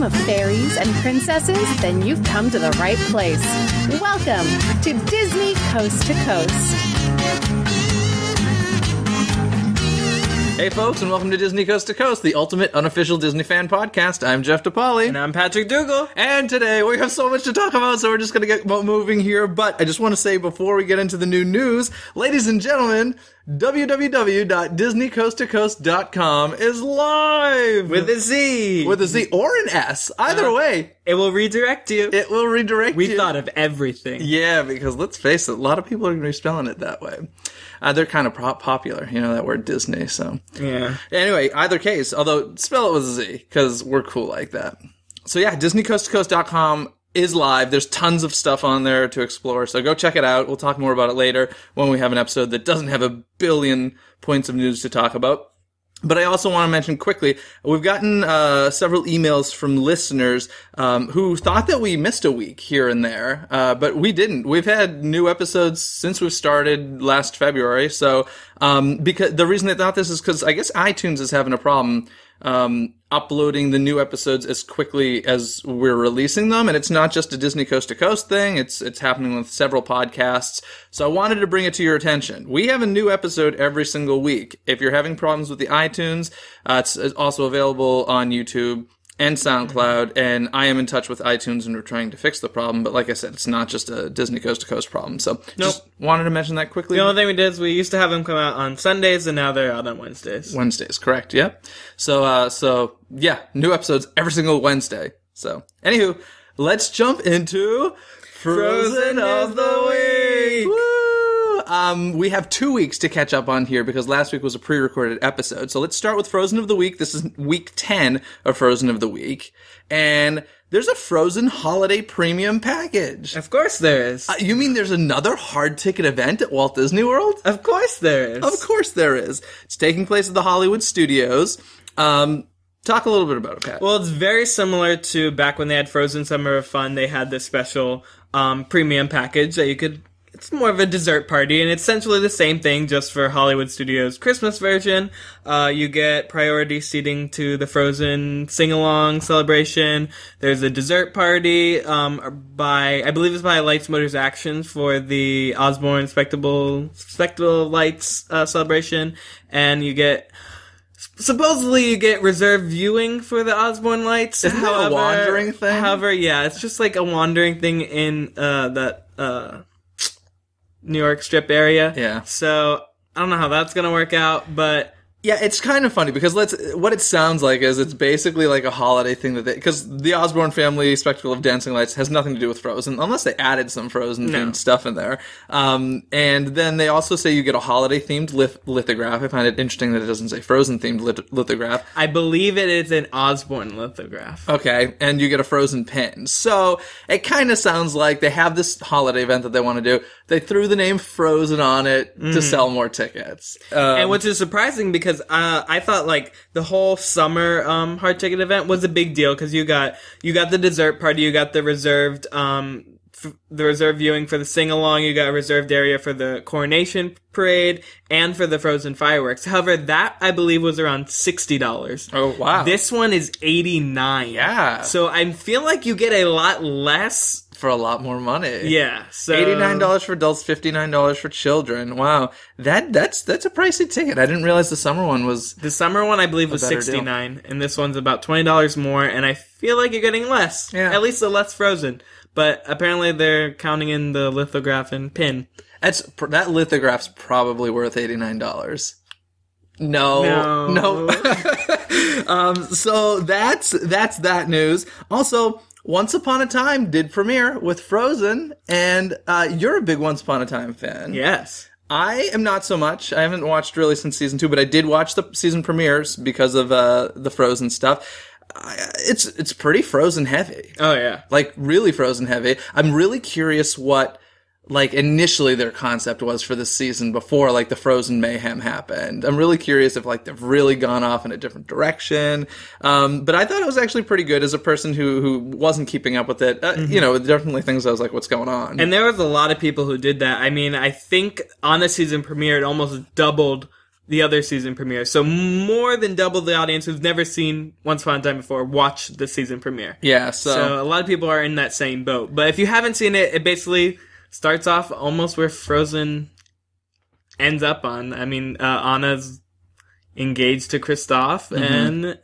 of fairies and princesses? Then you've come to the right place. Welcome to Disney Coast to Coast. Hey folks, and welcome to Disney Coast to Coast, the ultimate unofficial Disney fan podcast. I'm Jeff DePaoli. And I'm Patrick Dougal. And today we have so much to talk about, so we're just going to get moving here. But I just want to say before we get into the new news, ladies and gentlemen, www.disneycoasttocoast.com is live! With a Z! With a Z or an S. Either way. It will redirect you. It will redirect you. We thought of everything. Yeah, because let's face it, a lot of people are going to be spelling it that way. They're kind of popular, you know, that word Disney, so. Yeah. Anyway, either case, although spell it with a Z, because we're cool like that. So yeah, DisneyCoastToCoast.com is live. There's tons of stuff on there to explore, so go check it out. We'll talk more about it later when we have an episode that doesn't have a billion points of news to talk about. But I also want to mention quickly, we've gotten several emails from listeners who thought that we missed a week here and there, but we didn't. We've had new episodes since we started last February. So because the reason they thought this is because I guess iTunes is having a problem uploading the new episodes as quickly as we're releasing them, and it's not just a Disney Coast to Coast thing, it's happening with several podcasts, so I wanted to bring it to your attention. We have a new episode every single week. If you're having problems with the iTunes, it's also available on YouTube and SoundCloud, and I am in touch with iTunes and we're trying to fix the problem, but like I said, it's not just a Disney Coast to Coast problem, so just wanted to mention that quickly. The only thing we did is we used to have them come out on Sundays, and now they're out on Wednesdays. Wednesdays, correct, yep. So yeah, new episodes every single Wednesday. So, anywho, let's jump into Frozen of the Week! Woo! We have 2 weeks to catch up on here because last week was a pre-recorded episode. So let's start with Frozen of the Week. This is week 10 of Frozen of the Week. And there's a Frozen Holiday Premium Package. Of course there is. You mean there's another hard ticket event at Walt Disney World? Of course there is. Of course there is. It's taking place at the Hollywood Studios. Talk a little bit about it, Pat. Well, it's very similar to back when they had Frozen Summer of Fun. They had this special premium package that you could... It's more of a dessert party, and it's essentially the same thing, just for Hollywood Studios' Christmas version. You get priority seating to the Frozen sing-along celebration. There's a dessert party I believe it's by Lights, Motors, Actions for the Osborne Spectacle Lights celebration, and you get... Supposedly you get reserved viewing for the Osborne Lights. Isn't that a wandering thing? However, yeah, it's just like a wandering thing in that New York Strip area. Yeah. So I don't know how that's gonna work out, but yeah, it's kind of funny because what it sounds like is it's basically like a holiday thing because the Osborne Family Spectacle of Dancing Lights has nothing to do with Frozen, unless they added some Frozen-themed stuff in there. And then they also say you get a holiday-themed lithograph. I find it interesting that it doesn't say Frozen-themed lithograph. I believe it is an Osborne lithograph. Okay, and you get a Frozen pin. So it kind of sounds like they have this holiday event that they want to do. They threw the name Frozen on it to sell more tickets. And which is surprising because I thought like the whole summer hard ticket event was a big deal because you got the dessert party, you got the reserved viewing for the sing along, you got a reserved area for the coronation parade and for the Frozen fireworks. However, that I believe was around $60. Oh wow! This one is $89. Yeah. So I feel like you get a lot less. For a lot more money. Yeah. So $89 for adults, $59 for children. Wow. That's a pricey ticket. I didn't realize the summer one was... The summer one, I believe, was $69, and this one's about $20 more, and I feel like you're getting less. Yeah. At least the less Frozen. But apparently they're counting in the lithograph and pin. That lithograph's probably worth $89. No. So that's that news. Also... Once Upon a Time did premiere with Frozen, and you're a big Once Upon a Time fan. Yes. I am not so much. I haven't watched really since season 2, but I did watch the season premieres because of the Frozen stuff. It's pretty Frozen heavy. Oh, yeah. Like, really Frozen heavy. I'm really curious what... like, initially their concept was for this season before, like, the Frozen mayhem happened. I'm really curious if, like, they've really gone off in a different direction. But I thought it was actually pretty good as a person who wasn't keeping up with it. You know, definitely things I was like, what's going on? And there was a lot of people who did that. I mean, I think on the season premiere, it almost doubled the other season premiere. So more than double the audience who's never seen Once Upon a Time before watched the season premiere. Yeah, so a lot of people are in that same boat. But if you haven't seen it, it basically starts off almost where Frozen ends up on. I mean, Anna's engaged to Kristoff, and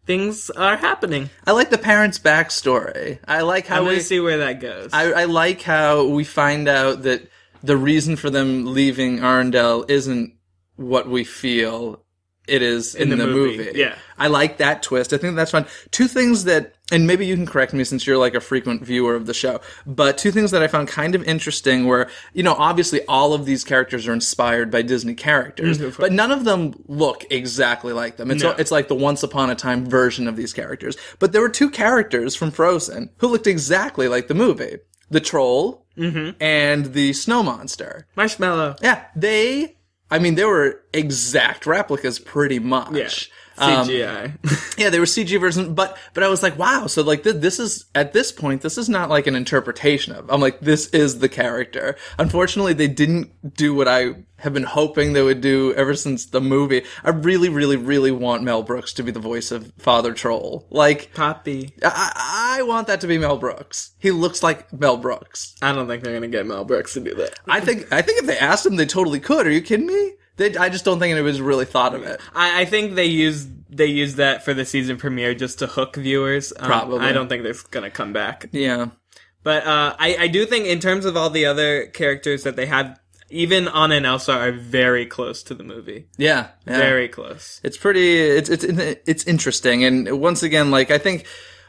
things are happening. I like the parents' backstory. I like how I'm going to see where that goes. I like how we find out that the reason for them leaving Arendelle isn't what we feel it is in the movie. Yeah. I like that twist. I think that's fun. Two things that, and maybe you can correct me since you're like a frequent viewer of the show, but two things that I found kind of interesting were, obviously all of these characters are inspired by Disney characters, but none of them look exactly like them. It's like the Once Upon a Time version of these characters. But there were two characters from Frozen who looked exactly like the movie. The troll and the snow monster. Marshmallow. Yeah, they were exact replicas pretty much. Yeah. CGI. Yeah, they were CG versions, but I was like, wow, so like this is, at this point, this is not like an interpretation of. I'm like, this is the character. Unfortunately, they didn't do what I have been hoping they would do ever since the movie. I really, really, really want Mel Brooks to be the voice of Father Troll. Like, Poppy. I want that to be Mel Brooks. He looks like Mel Brooks. I don't think they're going to get Mel Brooks to do that. I think if they asked him, they totally could. Are you kidding me? I just don't think anybody's really thought of it. I think they used that for the season premiere just to hook viewers. Probably. I don't think they're going to come back. Yeah. But I do think in terms of all the other characters that they have, even Anna and Elsa are very close to the movie. Yeah. Very close. It's pretty, it's interesting. And once again, like, I think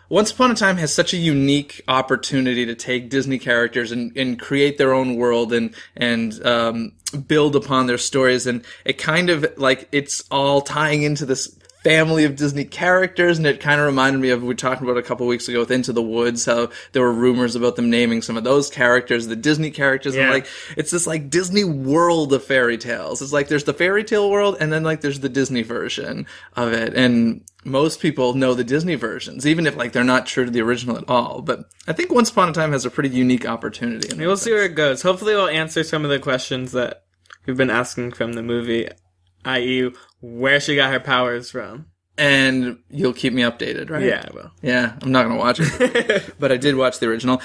Once Upon a Time has such a unique opportunity to take Disney characters and create their own world and build upon their stories. And it kind of, like, it's all tying into this family of Disney characters, and it kind of reminded me of, we talked about a couple weeks ago with Into the Woods, how there were rumors about them naming some of those characters, the Disney characters, and like, it's this like Disney world of fairy tales. It's like, there's the fairy tale world, and then like there's the Disney version of it, and most people know the Disney versions, even if like they're not true to the original at all. But I think Once Upon a Time has a pretty unique opportunity. We'll see where it goes. Hopefully we'll answer some of the questions that we've been asking from the movie, i.e., where she got her powers from. And you'll keep me updated, right? Yeah, I will. Yeah, I'm not going to watch it. But I did watch the original.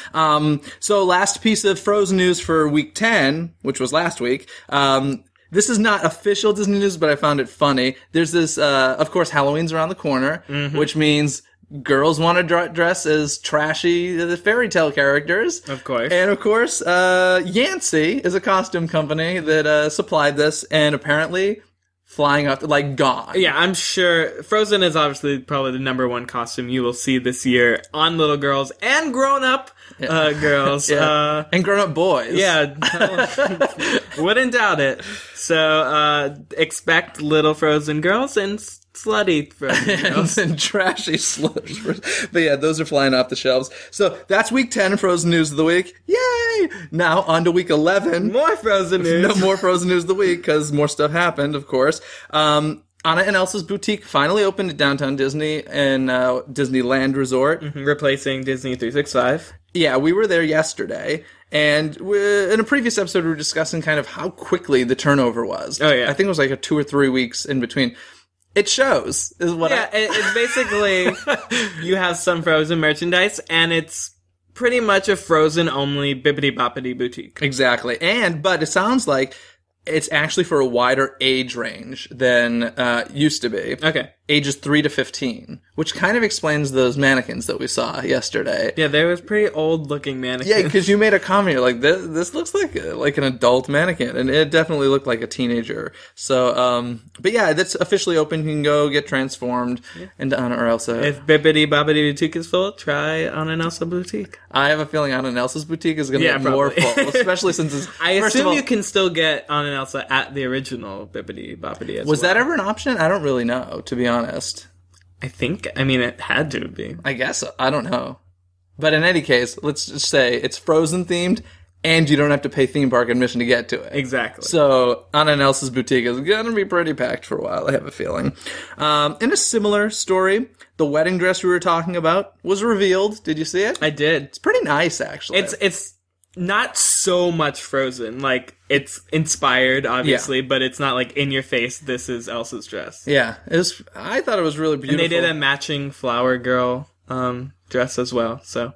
So last piece of Frozen news for week 10, which was last week. This is not official Disney news, but I found it funny. There's this, of course, Halloween's around the corner, which means girls want to dress as trashy the fairy tale characters. Of course. And of course, Yancey is a costume company that supplied this, and apparently flying up, like, gone. Yeah, I'm sure Frozen is obviously probably the number one costume you will see this year on little girls and grown-up girls. Yeah. And grown-up boys. Yeah. Wouldn't doubt it. So, expect little Frozen girls and slutty Frozen girls. And trashy sluts. But yeah, those are flying off the shelves. So that's week 10 Frozen News of the Week. Yay! Now on to week 11. More Frozen news. No more Frozen News of the Week, because more stuff happened, of course. Anna and Elsa's Boutique finally opened at Downtown Disney in Disneyland Resort. Replacing Disney 365. Yeah, we were there yesterday. And in a previous episode, we were discussing kind of how quickly the turnover was. Oh, yeah. I think it was like a 2 or 3 weeks in between. It shows, is what it's basically, you have some Frozen merchandise, and it's pretty much a Frozen-only bippity-boppity boutique. Exactly. But it sounds like it's actually for a wider age range than used to be. Okay. Ages 3 to 15, which kind of explains those mannequins that we saw yesterday. Yeah, there was pretty old-looking mannequins. Yeah, because you made a comment, you're like, this looks like an adult mannequin, and it definitely looked like a teenager. So, but yeah, that's officially open. You can go get transformed into Anna or Elsa. If Bippity Boppity Boutique is full, try Anna and Elsa Boutique. I have a feeling Anna and Elsa's Boutique is going to get more full, especially since it's... I assume you can still get Anna and Elsa at the original Bippity Boppity as well. Was that ever an option? I don't really know, to be honest. I mean, it had to be. I guess so. I don't know. But in any case, let's just say it's Frozen themed, and you don't have to pay theme park admission to get to it. Exactly. So Anna and Elsa's Boutique is going to be pretty packed for a while, I have a feeling. In a similar story, the wedding dress we were talking about was revealed. Did you see it? I did. It's pretty nice, actually. It's not so much Frozen. Like, it's inspired, obviously, but it's not like in your face, this is Elsa's dress. Yeah, I thought it was really beautiful. And they did a matching Flower Girl dress as well, so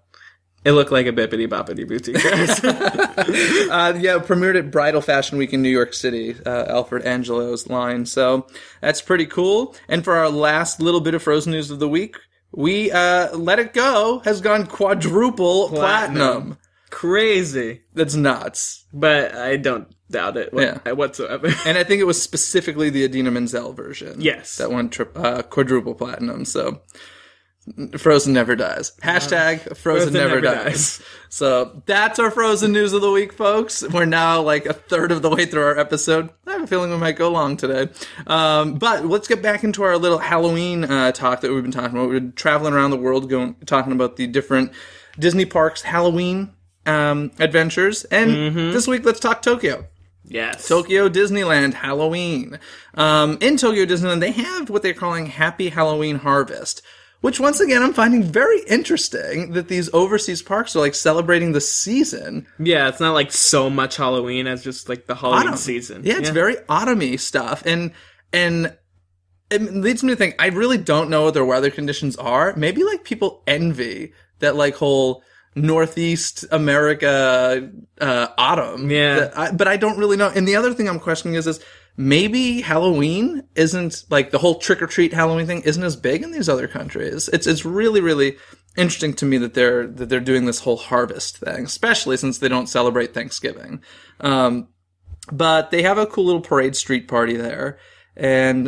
it looked like a bippity boppity boutique dress. Premiered at Bridal Fashion Week in New York City, Alfred Angelo's line. So that's pretty cool. And for our last little bit of Frozen news of the week, we Let It Go has gone quadruple platinum. Crazy. That's nuts. But I don't doubt it whatsoever. And I think it was specifically the Idina Menzel version. Yes. That went quadruple platinum. So Frozen never dies. Hashtag Frozen never dies. So that's our Frozen news of the week, folks. We're now like a third of the way through our episode. I have a feeling we might go long today. But let's get back into our little Halloween talk that we've been talking about. We've been traveling around the world talking about the different Disney parks Halloween adventures. And this week, let's talk Tokyo. Yes. Tokyo Disneyland Halloween. In Tokyo Disneyland, they have what they're calling Happy Halloween Harvest, which, once again, I'm finding very interesting that these overseas parks are, like, celebrating the season. Yeah, it's not, like, so much Halloween as just, like, the Halloween season. Yeah, it's very autumny stuff. And it leads me to think, I really don't know what their weather conditions are. Maybe, like, people envy that, like, whole Northeast America autumn. Yeah. But I don't really know. And the other thing I'm questioning is maybe Halloween isn't, like, the whole trick-or-treat Halloween thing isn't as big in these other countries. It's really, really interesting to me that they're doing this whole harvest thing, especially since they don't celebrate Thanksgiving. But they have a cool little parade street party there. And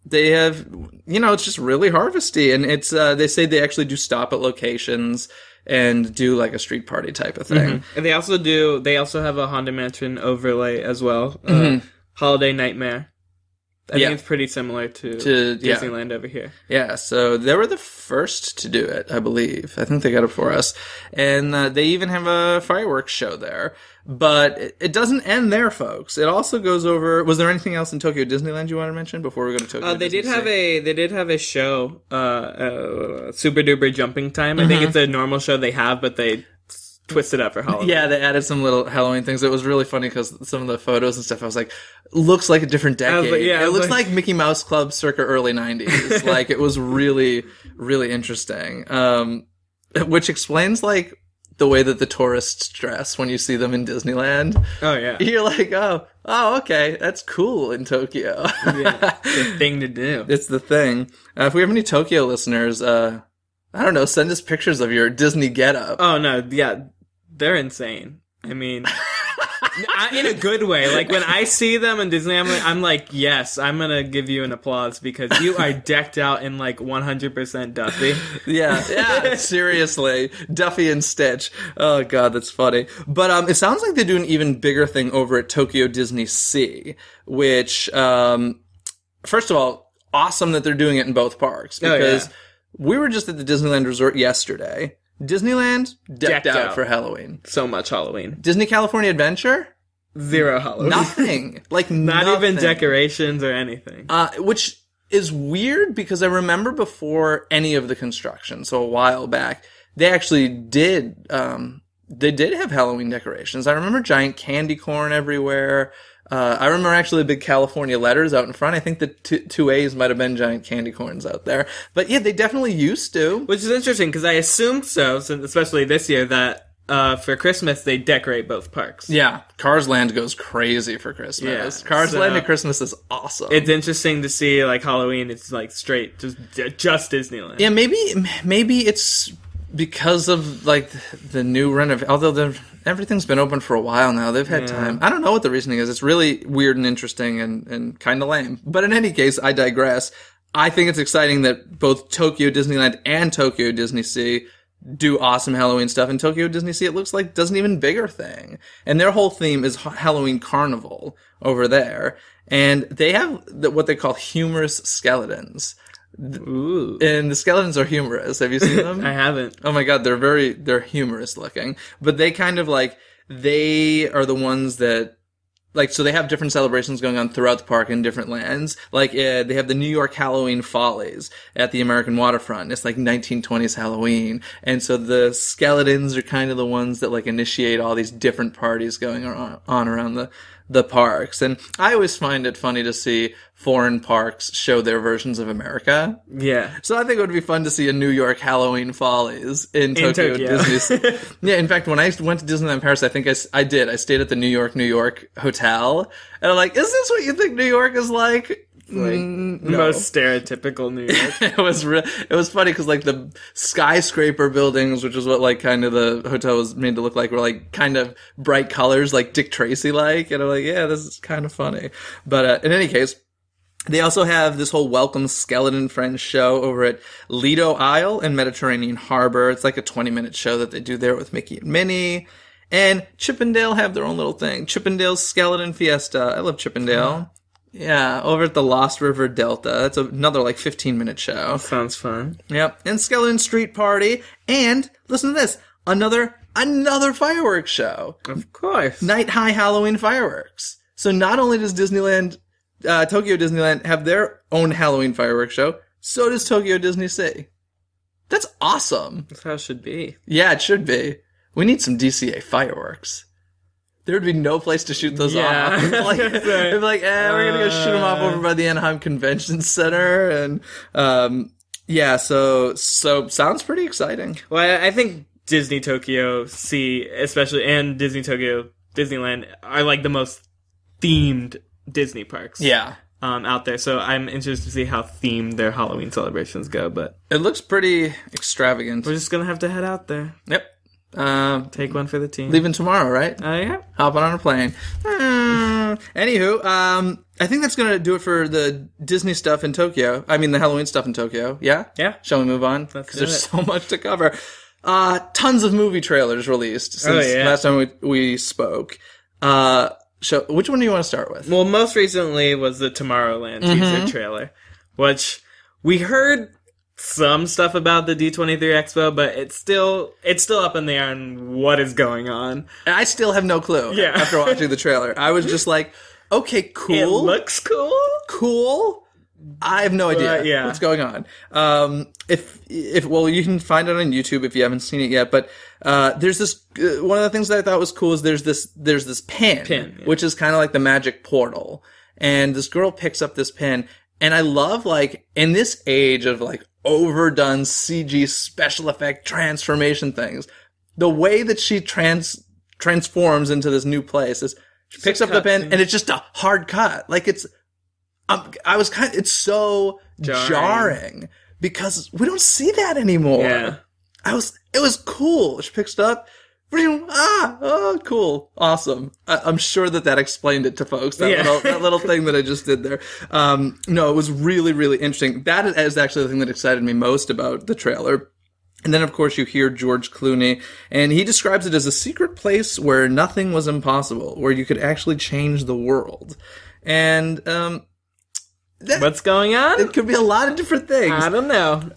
they have, it's just really harvesty. And it's they say they actually do stop at locations and do like a street party type of thing. And they also have a Haunted Mansion overlay as well. Holiday Nightmare. I think it's pretty similar to Disneyland over here. Yeah, so they were the first to do it, I believe. I think they got it for us. And they even have a fireworks show there. But it doesn't end there, folks. It also goes over... Was there anything else in Tokyo Disneyland you want to mention before we go to Tokyo They did have a show, Super Duper Jumping Time. I think it's a normal show they have, but they twisted up for Halloween. Yeah, they added some little Halloween things. It was really funny because some of the photos and stuff, I was like, looks like a different decade. It looks like Mickey Mouse Club circa early 90s. Like, it was really, really interesting. Which explains, like, the way that the tourists dress when you see them in Disneyland. Oh, yeah. You're like, oh, okay, that's cool in Tokyo. Yeah, it's the thing to do. It's the thing. If we have any Tokyo listeners, I don't know, send us pictures of your Disney getup. Oh, no, yeah, they're insane. I mean, in a good way. Like, when I see them in Disney, I'm like, yes, I'm gonna give you an applause because you are decked out in, like, 100% Duffy. Yeah, seriously. Duffy and Stitch. Oh, God, that's funny. But it sounds like they do an even bigger thing over at Tokyo DisneySea, which, first of all, awesome that they're doing it in both parks because... We were just at the Disneyland Resort yesterday. Disneyland, decked out for Halloween. So much Halloween. Disney California Adventure? Zero Halloween. Nothing. Like, Not even decorations or anything. Which is weird because I remember before any of the construction, so a while back, they actually did, they did have Halloween decorations. I remember giant candy corn everywhere. I remember actually the big California letters out in front. I think the two A's might have been giant candy corns out there. But yeah, they definitely used to. Which is interesting because I assumed so, especially this year, that for Christmas they decorate both parks. Yeah, Cars Land goes crazy for Christmas. Yeah, Cars Land at Christmas is awesome. It's interesting to see, like, Halloween, it's like straight, just Disneyland. Yeah, maybe it's because of, like, the new renovation, although everything's been open for a while now. They've had time. I don't know what the reasoning is. It's really weird and interesting and kind of lame. But in any case, I digress. I think it's exciting that both Tokyo Disneyland and Tokyo DisneySea do awesome Halloween stuff. And Tokyo DisneySea, it looks like, does an even bigger thing. And their whole theme is Halloween Carnival over there. And they have what they call humorous skeletons. Ooh. And the skeletons are humorous. Have you seen them? I haven't. Oh my God, they're humorous looking. But they kind of, like, they are the ones that so they have different celebrations going on throughout the park in different lands. Like, they have the New York Halloween Follies at the American waterfront. It's like 1920s Halloween. And so the skeletons are kind of the ones that like initiate all these different parties going on around the parks. And I always find it funny to see foreign parks show their versions of America. Yeah. So I think it would be fun to see a New York Halloween Follies in Tokyo Disney. Yeah, in fact, when I went to Disneyland Paris, I think I did. I stayed at the New York hotel. And I'm like, is this what you think New York is like? No. Most stereotypical New York. It was funny because like the skyscraper buildings, which is what like kind of the hotel was made to look like, were like kind of bright colors, like Dick Tracy like, and I'm like, yeah, this is kind of funny. But in any case, they also have this whole Welcome Skeleton Friends show over at Lido Isle in Mediterranean Harbor. It's like a 20-minute show that they do there with Mickey and Minnie. And Chippendale have their own little thing. Chippendale's Skeleton Fiesta. I love Chippendale. Yeah, over at the Lost River Delta. That's another like 15-minute show. Sounds fun. Yep. And Skeleton Street Party. And listen to this. Another fireworks show. Of course. Night High Halloween fireworks. So not only does Tokyo Disneyland have their own Halloween fireworks show, so does Tokyo DisneySea. That's awesome. That's how it should be. Yeah, it should be. We need some DCA fireworks. There would be no place to shoot those off. It'd be like, we're going to go shoot them off over by the Anaheim Convention Center. And, so sounds pretty exciting. Well, I think Disney Tokyo Sea, especially, and Disney Tokyo Disneyland are like the most themed Disney parks. Yeah. Out there. So I'm interested to see how themed their Halloween celebrations go, but it looks pretty extravagant. We're just going to have to head out there. Yep. Take one for the team. Leaving tomorrow, right? Yeah. Hopping on a plane. Anywho, I think that's going to do it for the Disney stuff in Tokyo. I mean, the Halloween stuff in Tokyo. Yeah? Yeah. Shall we move on? Because there's so much to cover. Tons of movie trailers released since last time we spoke. So, which one do you want to start with? Well, most recently was the Tomorrowland teaser trailer, which we heard some stuff about the D23 Expo, but it's still up in the air on what is going on. And I still have no clue after watching the trailer. I was just like, okay, cool. It looks cool. Cool. I have no idea what's going on. If you can find it on YouTube if you haven't seen it yet, but there's this one of the things that I thought was cool is there's this pin which is kind of like the magic portal, and this girl picks up this pin, and I love, like, in this age of like overdone CG special effect transformation things, the way that she transforms into this new place is she picks up the pin and it's just a hard cut. Like, it's it's so jarring because we don't see that anymore. Yeah. It was cool. She picks it up. Cool. Awesome. I'm sure that explained it to folks. That little thing that I just did there. No, it was really, really interesting. That is actually the thing that excited me most about the trailer. And then, of course, you hear George Clooney, and he describes it as a secret place where nothing was impossible, where you could actually change the world. And, what's going on? It could be a lot of different things. I don't know.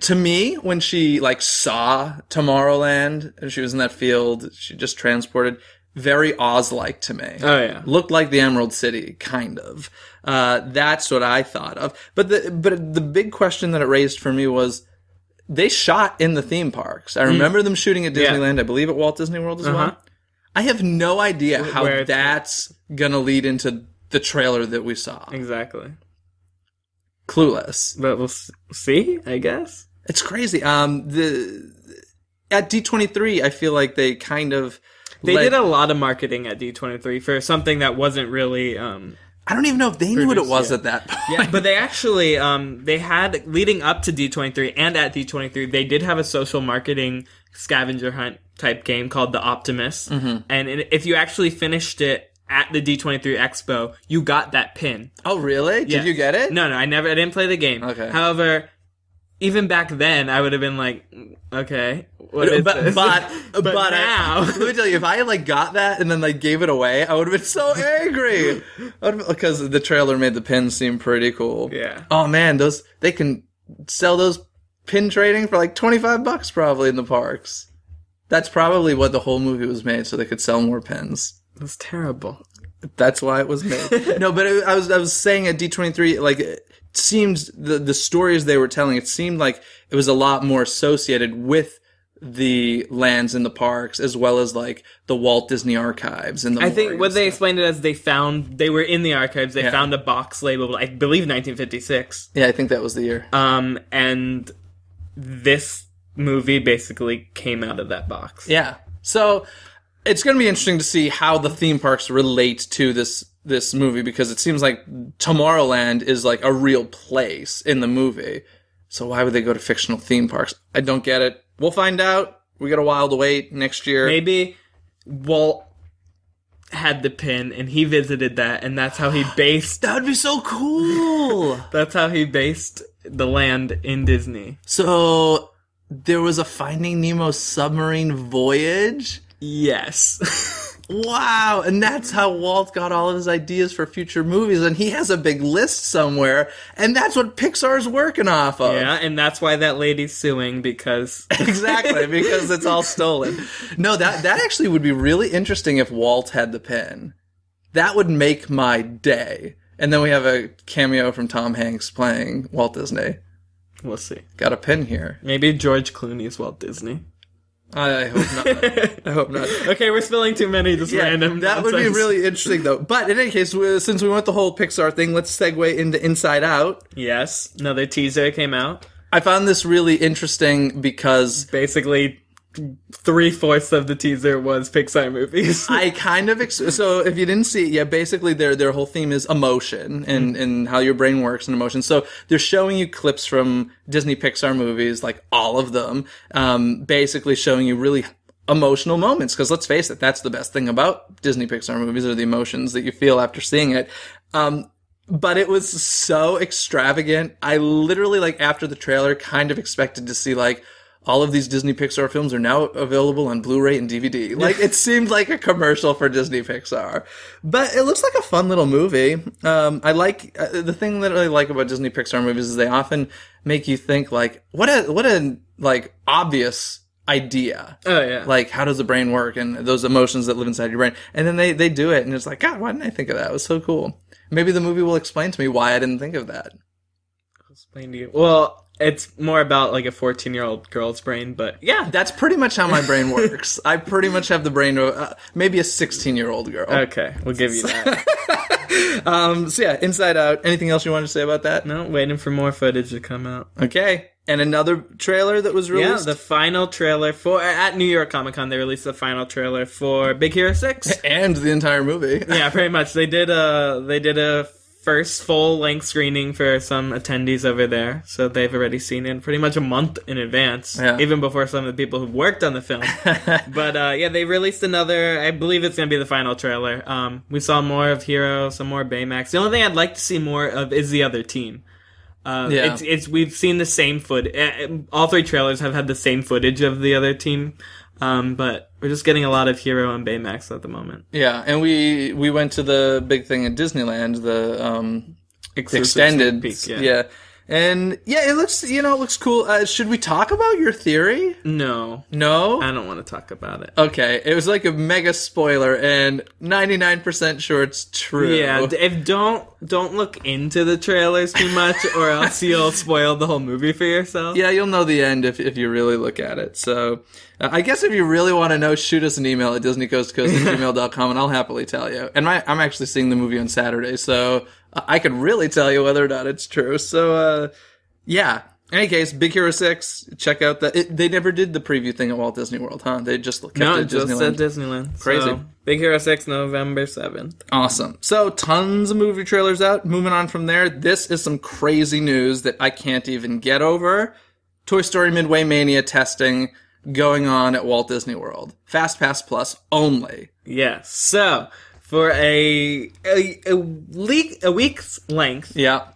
To me, when she saw Tomorrowland and she was in that field, she just transported, very Oz-like to me. Oh yeah, looked like the Emerald City, kind of. That's what I thought of. But the big question that it raised for me was, they shot in the theme parks. I remember them shooting at Disneyland. I believe at Walt Disney World as well. I have no idea how that's gonna lead into the trailer that we saw. Exactly. Clueless. But we'll see, I guess. It's crazy. At D23, I feel like they kind of... They did a lot of marketing at D23 for something that wasn't really... I don't even know if they knew what it was at that point. Yeah, but they actually... they had, leading up to D23 and at D23, they did have a social marketing scavenger hunt type game called The Optimist. Mm-hmm. And if you actually finished it at the D23 Expo, you got that pin. Oh, really? Did you get it? No, I didn't play the game. Okay. However, even back then, I would have been like, okay, what is this? But now, let me tell you, if I had got that and then gave it away, I would have been so angry. Because the trailer made the pins seem pretty cool. Yeah. Oh man, they can sell those pin trading for $25 probably in the parks. That's probably what the whole movie was made, so they could sell more pins. That's terrible. That's why it was made. No, but I was saying at D23, like, it seemed the stories they were telling, it seemed like it was a lot more associated with the lands in the parks, as well as like the Walt Disney archives and the. I think what they explained it as they were in the archives. They found a box labeled, I believe, 1956. Yeah, I think that was the year. And this movie basically came out of that box. Yeah, so it's going to be interesting to see how the theme parks relate to this movie, because it seems like Tomorrowland is like a real place in the movie. So why would they go to fictional theme parks? I don't get it. We'll find out. We got a while to wait next year. Maybe Walt had the pin and he visited that, and that's how he based... That would be so cool! That's how he based the land in Disney. So there was a Finding Nemo submarine voyage? Yes. Wow, and that's how Walt got all of his ideas for future movies, and he has a big list somewhere, and that's what Pixar's working off of. Yeah, and that's why that lady's suing, because... Exactly, because it's all stolen. No, that actually would be really interesting if Walt had the pen. That would make my day. And then we have a cameo from Tom Hanks playing Walt Disney. We'll see. Got a pin here. Maybe George Clooney's Walt Disney. I hope not. I hope not. Okay, we're spilling too many random That nonsense. would be really interesting, though. But in any case, since we went the whole Pixar thing, let's segue into Inside Out. Yes, another teaser came out. I found this really interesting because... Basically, 3/4 of the teaser was Pixar movies. I kind of... So if you didn't see it yet, basically their whole theme is emotion and how your brain works and emotion. So they're showing you clips from Disney Pixar movies, like all of them, basically showing you really emotional moments. Because let's face it, that's the best thing about Disney Pixar movies, are the emotions that you feel after seeing it. But it was so extravagant. I literally, like, after the trailer, kind of expected to see, like, all of these Disney Pixar films are now available on Blu-ray and DVD. Like, it seemed like a commercial for Disney Pixar. But it looks like a fun little movie. I like, the thing that I like about Disney Pixar movies is they often make you think, like, what a, like, obvious idea. Oh, yeah. Like, how does the brain work and those emotions that live inside your brain. And then they do it, and it's like, God, why didn't I think of that? It was so cool. Maybe the movie will explain to me why I didn't think of that. Explain to you. Well... It's more about, like, a 14-year-old girl's brain, but yeah. That's pretty much how my brain works. I pretty much have the brain of maybe a 16-year-old girl. Okay, we'll give you that. So yeah, Inside Out. Anything else you wanted to say about that? No, waiting for more footage to come out. Okay. And another trailer that was released? Yeah, the final trailer for... At New York Comic Con, they released the final trailer for Big Hero 6. And the entire movie. Yeah, pretty much. They did a first full-length screening for some attendees over there, so they've already seen it pretty much a month in advance, even before some of the people who worked on the film. But yeah, they released another, I believe it's going to be the final trailer. We saw more of Hero, some more Baymax. The only thing I'd like to see more of is the other team. We've seen the same footage. All three trailers have had the same footage of the other team. But we're just getting a lot of Hero and Baymax at the moment. Yeah, and we went to the big thing at Disneyland, the extended peek, yeah. And yeah, it looks cool. Should we talk about your theory? No. No? I don't want to talk about it. Okay, it was like a mega spoiler, and 99% sure it's true. Yeah, don't look into the trailers too much, or else you'll spoil the whole movie for yourself. Yeah, you'll know the end if you really look at it. So, I guess if you really want to know, shoot us an email at DisneyCoastToCoast@gmail.com, and I'll happily tell you. And I'm actually seeing the movie on Saturday, so I could really tell you whether or not it's true. So, yeah. In any case, Big Hero 6, check out they never did the preview thing at Walt Disney World, huh? They just kept it at Disneyland. No, just at Disneyland. Crazy. So, Big Hero 6, November 7th. Awesome. So, tons of movie trailers out. Moving on from there, this is some crazy news that I can't even get over. Toy Story Midway Mania testing going on at Walt Disney World. FastPass Plus only. Yes. So, for a week's length,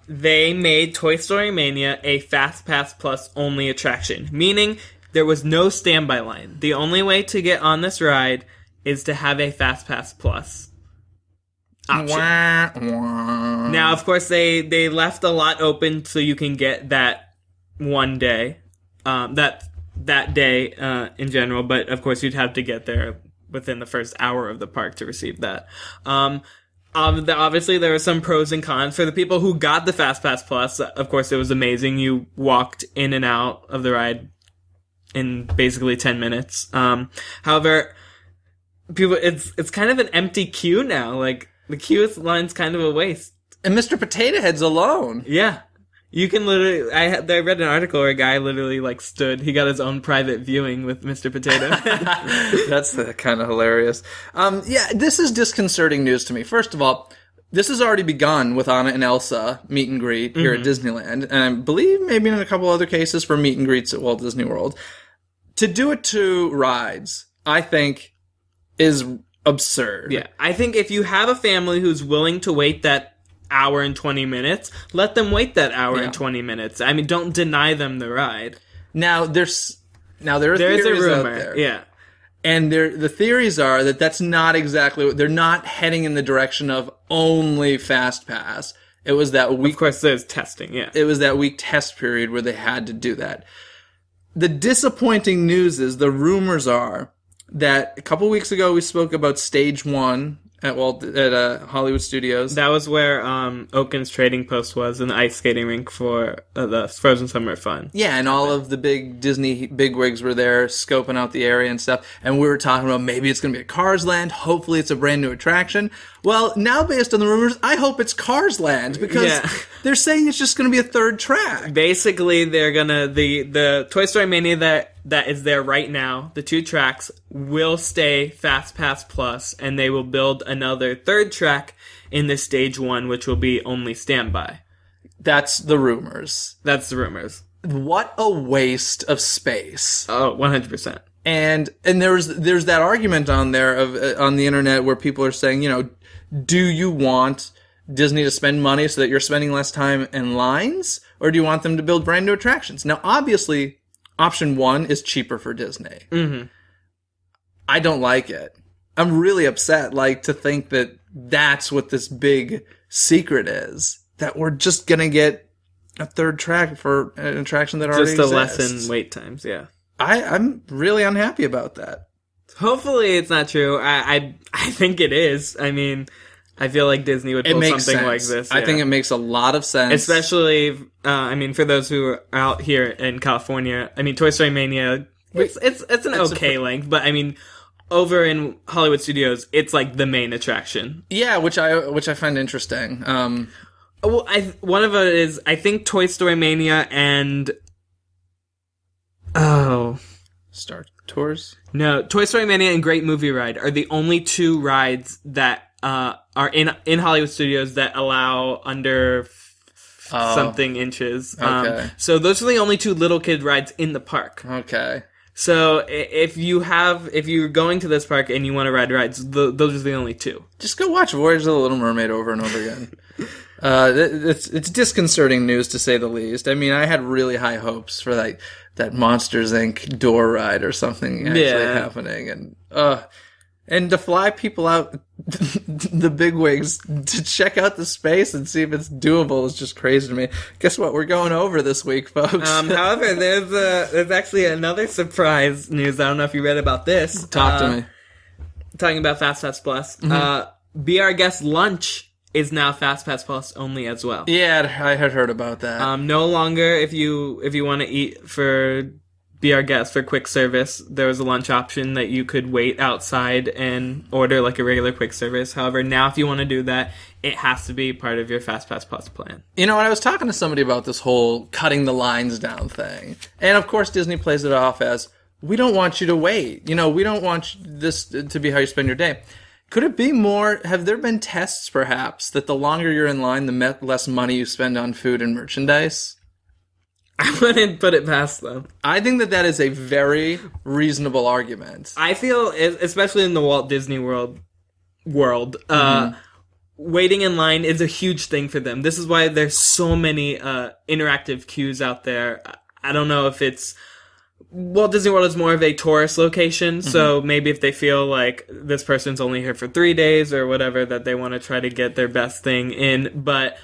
they made Toy Story Mania a FastPass Plus only attraction, meaning there was no standby line. The only way to get on this ride is to have a FastPass Plus option. Now, of course, they left a lot open so you can get that one day, that day in general, but of course you'd have to get there within the first hour of the park to receive that. Obviously, there were some pros and cons. For the people who got the FastPass Plus, of course, it was amazing. You walked in and out of the ride in basically 10 minutes. However, it's kind of an empty queue now. Like, the queue line's kind of a waste. And Mr. Potato Head's alone. Yeah. You can literally... I read an article where a guy literally, like, stood... He got his own private viewing with Mr. Potato. That's kind of hilarious. Yeah, this is disconcerting news to me. First of all, this has already begun with Anna and Elsa meet and greet here at Disneyland. And I believe maybe in a couple other cases for meet and greets at Walt Disney World. To do it to rides, I think, is absurd. Yeah, I think if you have a family who's willing to wait that hour and 20 minutes, let them wait that hour and 20 minutes. I mean, don't deny them the ride. There are there's a rumor out there. Yeah, and the theories are that that's not exactly what they're not heading in the direction of only FastPass. It was that week. Of course, there's testing. Yeah, it was that week test period where they had to do that. The disappointing news is the rumors are that a couple weeks ago we spoke about Stage 1 at Hollywood Studios. That was where Oaken's Trading Post was, in the ice skating rink for the Frozen Summer Fun. Yeah, and all of the big Disney bigwigs were there scoping out the area and stuff. And we were talking about maybe it's going to be a Cars Land. Hopefully it's a brand new attraction. Well, now based on the rumors, I hope it's Cars Land because they're saying it's just going to be a third track. Basically, they're going to... The Toy Story Mania that is there right now, the 2 tracks, will stay FastPass Plus, and they will build another third track in the Stage 1, which will be only standby. That's the rumors. That's the rumors. What a waste of space. Oh, 100%. And there's that argument on there on the internet where people are saying, do you want Disney to spend money so that you're spending less time in lines, or do you want them to build brand new attractions? Now, obviously, option 1 is cheaper for Disney. Mm-hmm. I don't like it. I'm really upset, to think that that's what this big secret is. That we're just gonna get a third track for an attraction that already exists. Just to lessen wait times, yeah. I'm really unhappy about that. Hopefully it's not true. I think it is. I mean, I feel like Disney would pull something like this. I think it makes a lot of sense. Especially, for those who are out here in California, Toy Story Mania, it's an okay length, but over in Hollywood Studios, it's like the main attraction. Yeah, which I find interesting. One of it is, I think Toy Story Mania and... Star Tours? No, Toy Story Mania and Great Movie Ride are the only 2 rides that are in Hollywood Studios that allow under something inches. Okay. So those are the only 2 little kid rides in the park. Okay. So if you're going to this park and you want to ride rides, those are the only 2. Just go watch Voyage of the Little Mermaid over and over again. It's disconcerting news to say the least. I had really high hopes for that Monsters Inc. door ride or something actually happening, and to fly people out the bigwigs to check out the space and see if it's doable is just crazy to me. Guess what? We're going over this week, folks. However, there's actually another surprise news. I don't know if you read about this. Talk to me. Talking about FastPass Plus. Be Our Guest lunch is now FastPass Plus only as well. Yeah, I had heard about that. No longer, if you want to eat for Be Our Guest for quick service, there was a lunch option that you could wait outside and order like a regular quick service. However, now if you want to do that, it has to be part of your FastPass Plus plan. When I was talking to somebody about this whole cutting the lines down thing, and of course Disney plays it off as, we don't want you to wait. We don't want this to be how you spend your day. Could it be more, have there been tests perhaps that the longer you're in line, the less money you spend on food and merchandise? I wouldn't put it past them. I think that is a very reasonable argument. I feel, especially in the Walt Disney World, waiting in line is a huge thing for them. This is why there's so many interactive queues out there. I don't know if it's... Walt Disney World is more of a tourist location, so maybe if they feel like this person's only here for 3 days or whatever, that they want to try to get their best thing in, but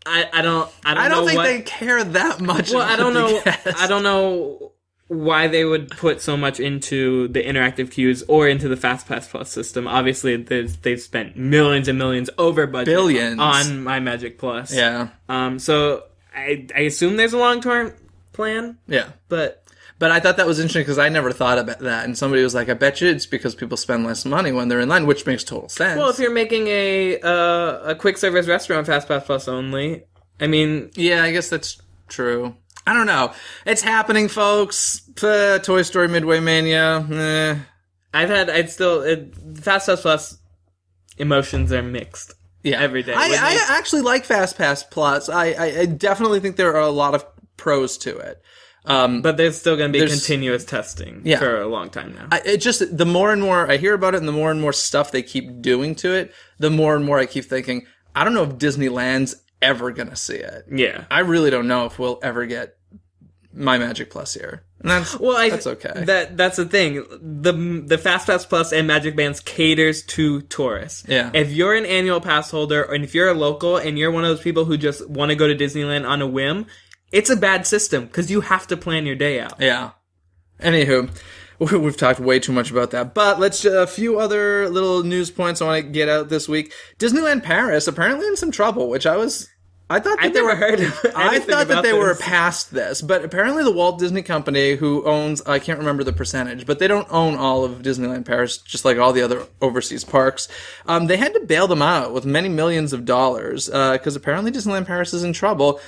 I don't know think they care that much. Well, I don't know why they would put so much into the interactive queues or into the FastPass Plus system. Obviously, they've spent millions and millions over budget Billions. on My Magic Plus. Yeah. So I assume there's a long-term plan. Yeah. But I thought that was interesting because I never thought about that. And somebody was like, I bet you it's because people spend less money when they're in line, which makes total sense. well, if you're making a quick service restaurant FastPass Plus only, I mean... Yeah, I guess that's true. I don't know. It's happening, folks. Toy Story Midway Mania. FastPass Plus emotions are mixed. Yeah. Every day. I actually like FastPass Plus. I definitely think there are a lot of pros to it. But there's still going to be continuous testing for a long time now. The more and more I hear about it and the more and more stuff they keep doing to it, the more and more I keep thinking, I don't know if Disneyland's ever going to see it. Yeah. I really don't know if we'll ever get My Magic Plus here. And that's okay. That's the thing. The FastPass Plus and Magic Bands caters to tourists. Yeah. If you're an annual pass holder, and if you're a local, and you're one of those people who just want to go to Disneyland on a whim, it's a bad system, because you have to plan your day out. Yeah. Anywho, we've talked way too much about that. But let's a few other little news points I want to get out this week. Disneyland Paris apparently in some trouble, which I thought that they were past this, but apparently the Walt Disney Company, who owns, I can't remember the percentage, but they don't own all of Disneyland Paris, just like all the other overseas parks. They had to bail them out with many millions of dollars, because apparently Disneyland Paris is in trouble.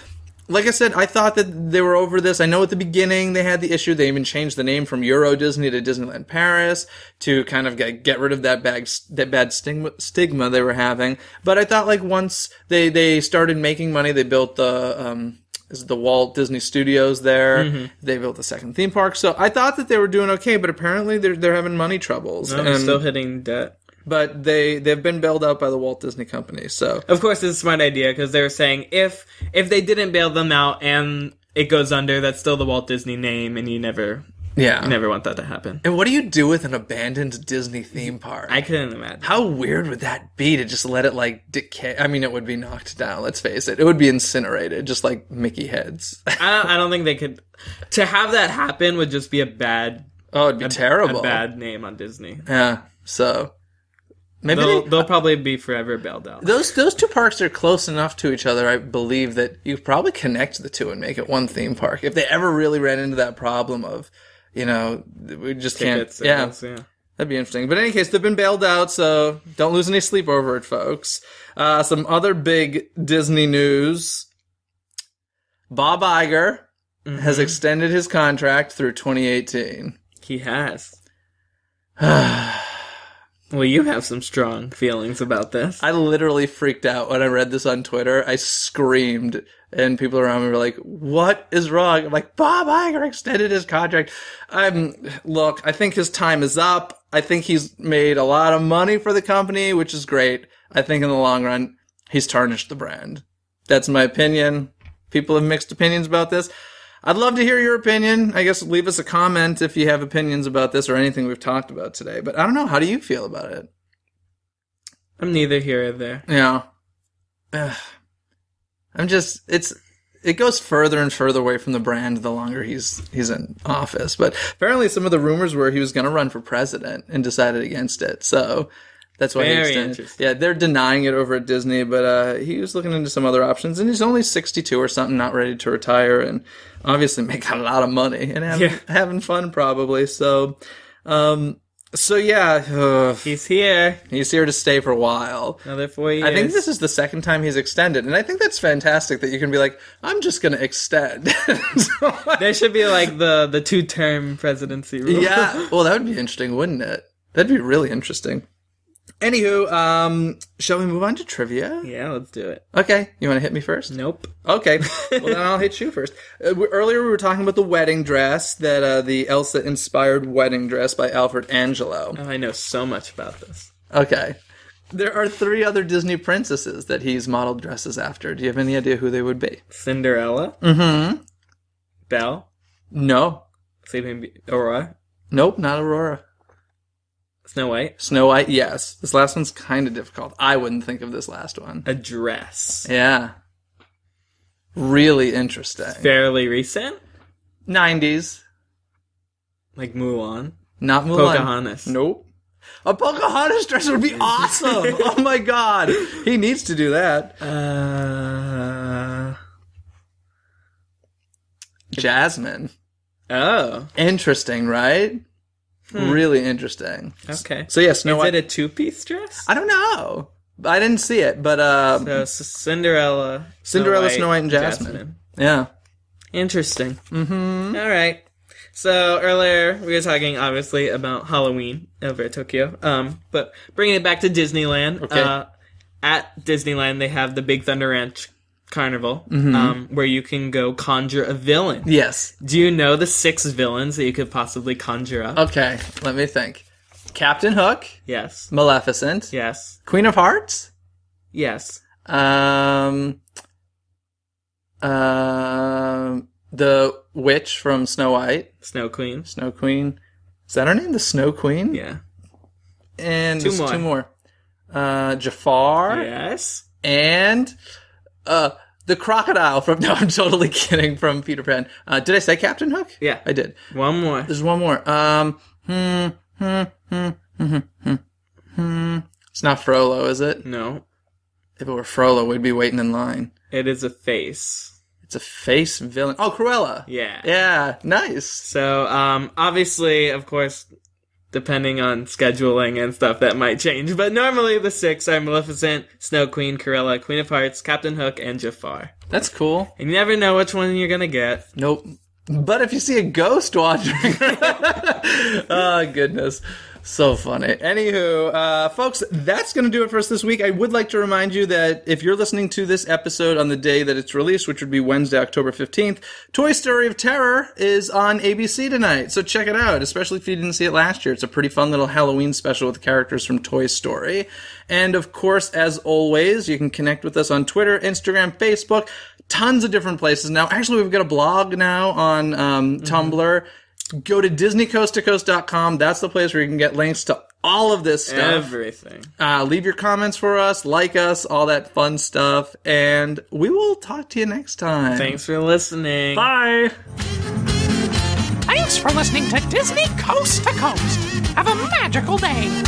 Like I said, I thought that they were over this. I know at the beginning they had the issue. They even changed the name from Euro Disney to Disneyland Paris to kind of get rid of that bad stigma they were having. But I thought like once they started making money, they built the Walt Disney Studios there. Mm-hmm. They built the second theme park. So I thought that they were doing okay, but apparently they're having money troubles. No, they're still hitting debt. But they've been bailed out by the Walt Disney Company, so... Of course, it's a smart idea, because they were saying, if they didn't bail them out and it goes under, that's still the Walt Disney name, and you never want that to happen. And what do you do with an abandoned Disney theme park? I couldn't imagine. How weird would that be, to just let it, like, decay? I mean, it would be knocked down, let's face it. It would be incinerated, just like Mickey heads. I don't think they could... To have that happen would just be a bad... Oh, it'd be terrible. A bad name on Disney. Yeah, so... Maybe they'll probably be forever bailed out. Those two parks are close enough to each other, I believe, that you could probably connect the two and make it one theme park. If they ever really ran into that problem of, we just Tickets, can't. Yeah, that'd be interesting. But in any case, they've been bailed out, so don't lose any sleep over it, folks. Some other big Disney news. Bob Iger has extended his contract through 2018. He has. Well, you have some strong feelings about this. I literally freaked out when I read this on Twitter. I screamed, and people around me were like, what is wrong? I'm like, Bob Iger extended his contract. Look, I think his time is up. I think he's made a lot of money for the company, which is great. I think in the long run, he's tarnished the brand. That's my opinion. People have mixed opinions about this. I'd love to hear your opinion. I guess leave us a comment if you have opinions about this or anything we've talked about today. But I don't know. How do you feel about it? I'm neither here or there. Yeah. It goes further and further away from the brand the longer he's in office. But apparently some of the rumors were he was going to run for president and decided against it. So that's why he extended. Yeah, they're denying it over at Disney, but he was looking into some other options, and he's only 62 or something, not ready to retire, and obviously making a lot of money and having fun probably. So yeah, he's here. He's here to stay for a while. Another 4 years. I think this is the second time he's extended, and I think that's fantastic that you can be like, I'm just going to extend. There should be like the 2-term presidency rule. Yeah, well, that would be interesting, wouldn't it? That'd be really interesting. Anywho, shall we move on to trivia? Yeah, let's do it. Okay, you want to hit me first? Nope. Okay, well then I'll hit you first. Earlier we were talking about the wedding dress, the Elsa-inspired wedding dress by Alfred Angelo. Oh, I know so much about this. Okay. There are 3 other Disney princesses that he's modeled dresses after. Do you have any idea who they would be? Cinderella? Mm-hmm. Belle? No. Sleeping Beauty? Aurora? Nope, not Aurora. Snow White? Snow White, yes. This last one's kind of difficult. I wouldn't think of this last one. A dress. Yeah. Really interesting. Fairly recent? 90s. Like Mulan. Not Mulan. Pocahontas. Nope. A Pocahontas dress would be awesome. Oh my god. He needs to do that. Jasmine. Oh. Interesting, right? Really interesting. Okay. So yeah, Snow White. Is it a two-piece dress? I don't know. I didn't see it, but So Cinderella, Snow White, and Jasmine. Yeah. Interesting. Mm-hmm. All right. So earlier we were talking obviously about Halloween over at Tokyo. But bringing it back to Disneyland. Okay. At Disneyland they have the Big Thunder Ranch Carnival, where you can go conjure a villain. Yes. Do you know the 6 villains that you could possibly conjure up? Okay, let me think. Captain Hook. Yes. Maleficent. Yes. Queen of Hearts. Yes. The witch from Snow White. Snow Queen. Snow Queen. Is that her name? The Snow Queen? Yeah. And there's 2 more. Jafar. Yes. And the crocodile from... No, I'm totally kidding. From Peter Pan. Did I say Captain Hook? Yeah. I did. One more. There's one more. It's not Frollo, is it? No. If it were Frollo, we'd be waiting in line. It is a face. It's a face villain. Oh, Cruella. Yeah. Yeah, nice. So, obviously, of course, depending on scheduling and stuff, that might change. But normally the 6 are Maleficent, Snow Queen, Cruella, Queen of Hearts, Captain Hook, and Jafar. That's cool. And you never know which one you're gonna get. Nope. But if you see a ghost wandering... Oh, goodness. So funny. Anywho, folks, that's going to do it for us this week. I would like to remind you that if you're listening to this episode on the day that it's released, which would be Wednesday, October 15th, Toy Story of Terror is on ABC tonight. So check it out, especially if you didn't see it last year. It's a pretty fun little Halloween special with characters from Toy Story. And of course, as always, you can connect with us on Twitter, Instagram, Facebook, tons of different places. Now, actually, we've got a blog now on Tumblr. Go to DisneyCoastToCoast.com. That's the place where you can get links to all of this stuff. Everything. Leave your comments for us, like us, all that fun stuff, and we will talk to you next time. Thanks for listening. Bye. Thanks for listening to Disney Coast to Coast. Have a magical day.